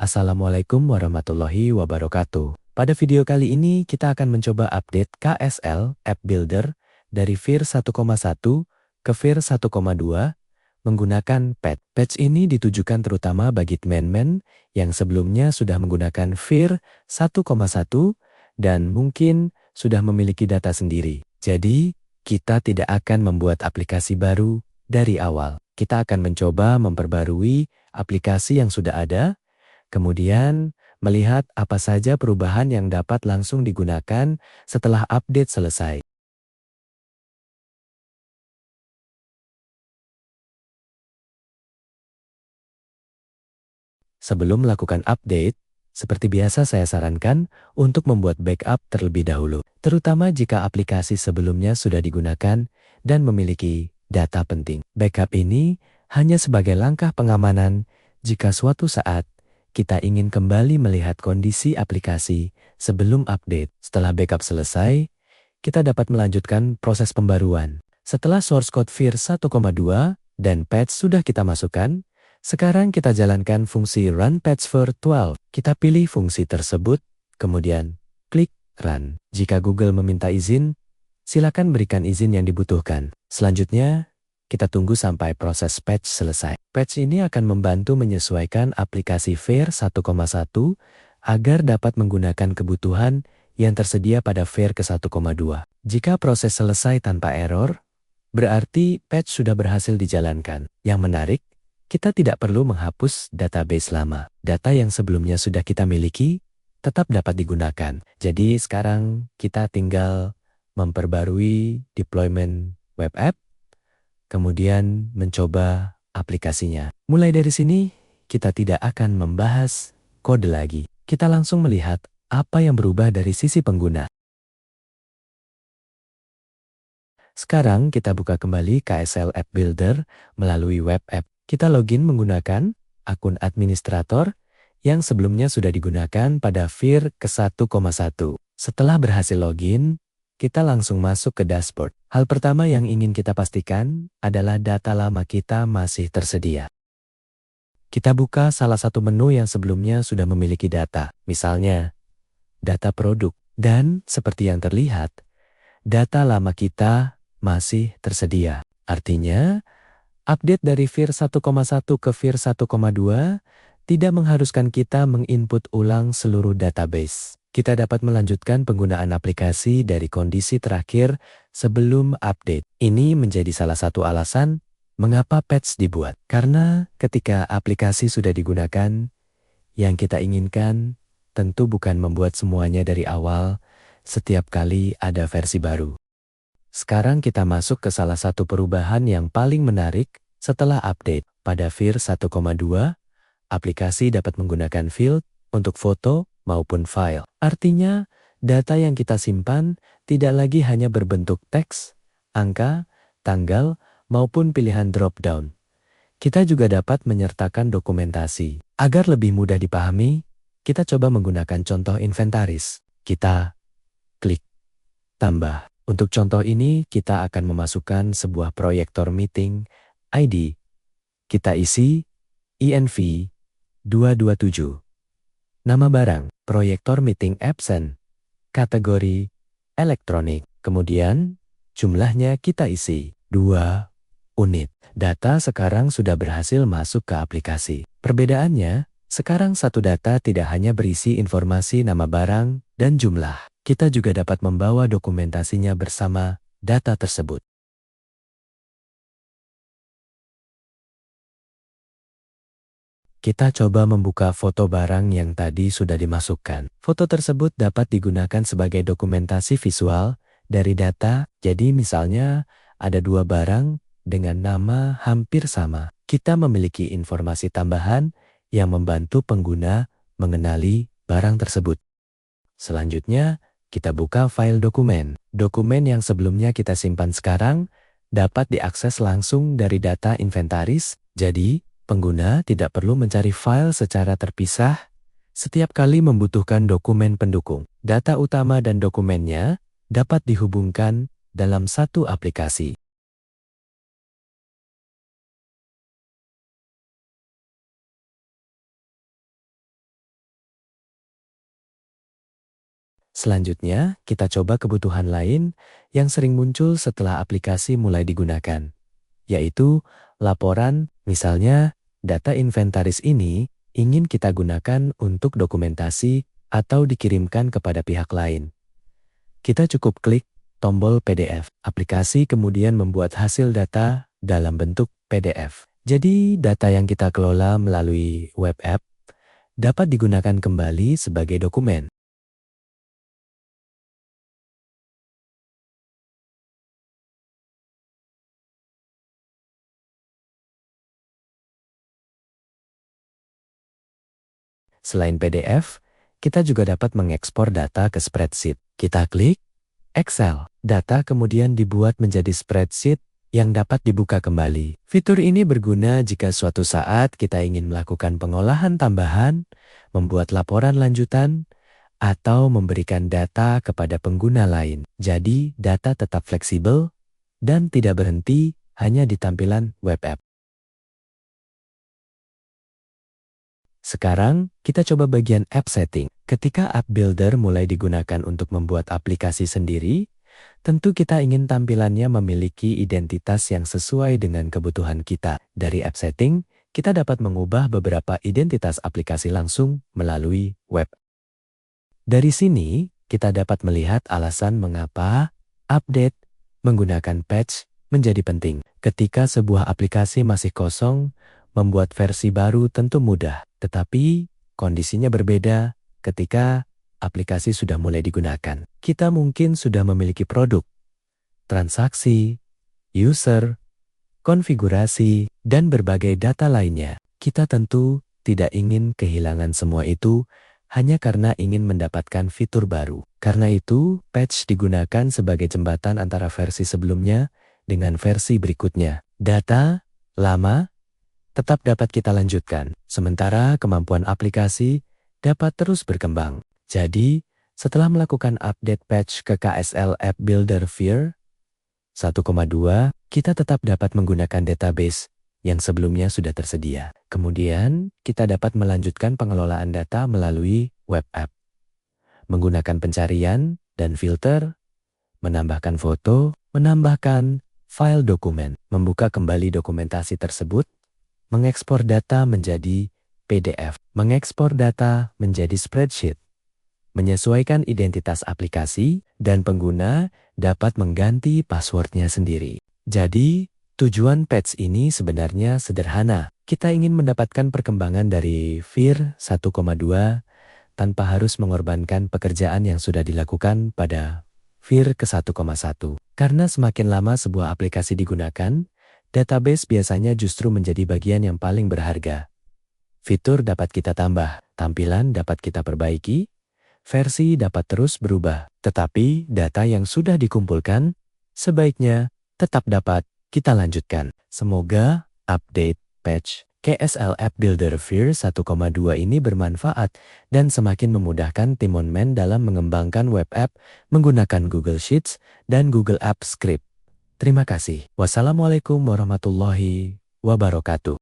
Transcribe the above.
Assalamualaikum warahmatullahi wabarakatuh. Pada video kali ini kita akan mencoba update KSL App Builder dari Vir 1.1 ke Vir 1.2 menggunakan patch. Patch ini ditujukan terutama bagi teman-teman yang sebelumnya sudah menggunakan Vir 1.1 dan mungkin sudah memiliki data sendiri. Jadi, kita tidak akan membuat aplikasi baru dari awal. Kita akan mencoba memperbarui aplikasi yang sudah ada, kemudian melihat apa saja perubahan yang dapat langsung digunakan setelah update selesai. Sebelum melakukan update, seperti biasa saya sarankan untuk membuat backup terlebih dahulu, terutama jika aplikasi sebelumnya sudah digunakan dan memiliki data penting. Backup ini hanya sebagai langkah pengamanan jika suatu saat kita ingin kembali melihat kondisi aplikasi sebelum update. Setelah backup selesai, kita dapat melanjutkan proses pembaruan. Setelah source code Vir 1.2 dan patch sudah kita masukkan, sekarang kita jalankan fungsi Run Patch Vir 12. Kita pilih fungsi tersebut, kemudian klik Run. Jika Google meminta izin, silakan berikan izin yang dibutuhkan. Selanjutnya, kita tunggu sampai proses patch selesai. Patch ini akan membantu menyesuaikan aplikasi Vir 1.1 agar dapat menggunakan kebutuhan yang tersedia pada Vir ke 1.2. Jika proses selesai tanpa error, berarti patch sudah berhasil dijalankan. Yang menarik, kita tidak perlu menghapus database lama. Data yang sebelumnya sudah kita miliki tetap dapat digunakan. Jadi sekarang kita tinggal memperbarui deployment web app, kemudian mencoba aplikasinya. Mulai dari sini, kita tidak akan membahas kode lagi. Kita langsung melihat apa yang berubah dari sisi pengguna. Sekarang kita buka kembali KSL App Builder melalui web app. Kita login menggunakan akun administrator yang sebelumnya sudah digunakan pada Vir ke 1.1. Setelah berhasil login, kita langsung masuk ke dashboard. Hal pertama yang ingin kita pastikan adalah data lama kita masih tersedia. Kita buka salah satu menu yang sebelumnya sudah memiliki data, misalnya data produk. Dan seperti yang terlihat, data lama kita masih tersedia. Artinya, update dari Vir 1.1 ke Vir 1.2 tidak mengharuskan kita menginput ulang seluruh database. Kita dapat melanjutkan penggunaan aplikasi dari kondisi terakhir sebelum update. Ini menjadi salah satu alasan mengapa patch dibuat. Karena ketika aplikasi sudah digunakan, yang kita inginkan tentu bukan membuat semuanya dari awal setiap kali ada versi baru. Sekarang kita masuk ke salah satu perubahan yang paling menarik setelah update. Pada Vir 1.2, aplikasi dapat menggunakan field untuk foto maupun file. Artinya, data yang kita simpan tidak lagi hanya berbentuk teks, angka, tanggal, maupun pilihan drop-down. Kita juga dapat menyertakan dokumentasi. Agar lebih mudah dipahami, kita coba menggunakan contoh inventaris. Kita klik tambah. Untuk contoh ini, kita akan memasukkan sebuah proyektor meeting ID. Kita isi INV 227. Nama barang, proyektor meeting absent. Kategori, elektronik. Kemudian, jumlahnya kita isi 2 unit. Data sekarang sudah berhasil masuk ke aplikasi. Perbedaannya, sekarang satu data tidak hanya berisi informasi nama barang dan jumlah. Kita juga dapat membawa dokumentasinya bersama data tersebut. Kita coba membuka foto barang yang tadi sudah dimasukkan. Foto tersebut dapat digunakan sebagai dokumentasi visual dari data. Jadi misalnya ada dua barang dengan nama hampir sama. Kita memiliki informasi tambahan yang membantu pengguna mengenali barang tersebut. Selanjutnya, kita buka file dokumen. Dokumen yang sebelumnya kita simpan sekarang dapat diakses langsung dari data inventaris. Jadi, pengguna tidak perlu mencari file secara terpisah setiap kali membutuhkan dokumen pendukung. Data utama dan dokumennya dapat dihubungkan dalam satu aplikasi. Selanjutnya, kita coba kebutuhan lain yang sering muncul setelah aplikasi mulai digunakan, yaitu laporan. Misalnya, data inventaris ini ingin kita gunakan untuk dokumentasi atau dikirimkan kepada pihak lain. Kita cukup klik tombol PDF. Aplikasi kemudian membuat hasil data dalam bentuk PDF. Jadi, data yang kita kelola melalui web app dapat digunakan kembali sebagai dokumen. Selain PDF, kita juga dapat mengekspor data ke spreadsheet. Kita klik Excel. Data kemudian dibuat menjadi spreadsheet yang dapat dibuka kembali. Fitur ini berguna jika suatu saat kita ingin melakukan pengolahan tambahan, membuat laporan lanjutan, atau memberikan data kepada pengguna lain. Jadi, data tetap fleksibel dan tidak berhenti hanya di tampilan web app. Sekarang, kita coba bagian app setting. Ketika app builder mulai digunakan untuk membuat aplikasi sendiri, tentu kita ingin tampilannya memiliki identitas yang sesuai dengan kebutuhan kita. Dari app setting, kita dapat mengubah beberapa identitas aplikasi langsung melalui web. Dari sini, kita dapat melihat alasan mengapa update menggunakan patch menjadi penting. Ketika sebuah aplikasi masih kosong, membuat versi baru tentu mudah, tetapi kondisinya berbeda ketika aplikasi sudah mulai digunakan. Kita mungkin sudah memiliki produk, transaksi, user, konfigurasi, dan berbagai data lainnya. Kita tentu tidak ingin kehilangan semua itu hanya karena ingin mendapatkan fitur baru. Karena itu, patch digunakan sebagai jembatan antara versi sebelumnya dengan versi berikutnya. Data lama tetap dapat kita lanjutkan, sementara kemampuan aplikasi dapat terus berkembang. Jadi, setelah melakukan update patch ke KSL App Builder Vir 1,2, kita tetap dapat menggunakan database yang sebelumnya sudah tersedia. Kemudian, kita dapat melanjutkan pengelolaan data melalui web app, menggunakan pencarian dan filter, menambahkan foto, menambahkan file dokumen, membuka kembali dokumentasi tersebut, mengekspor data menjadi PDF, mengekspor data menjadi spreadsheet, menyesuaikan identitas aplikasi, dan pengguna dapat mengganti passwordnya sendiri. Jadi, tujuan patch ini sebenarnya sederhana. Kita ingin mendapatkan perkembangan dari Vir 1,2 tanpa harus mengorbankan pekerjaan yang sudah dilakukan pada Vir ke 1,1. Karena semakin lama sebuah aplikasi digunakan, database biasanya justru menjadi bagian yang paling berharga. Fitur dapat kita tambah, tampilan dapat kita perbaiki, versi dapat terus berubah, tetapi data yang sudah dikumpulkan sebaiknya tetap dapat kita lanjutkan. Semoga update patch KSL App Builder Vir 1,2 ini bermanfaat dan semakin memudahkan tim OnMan dalam mengembangkan web app menggunakan Google Sheets dan Google Apps Script. Terima kasih. Wassalamualaikum warahmatullahi wabarakatuh.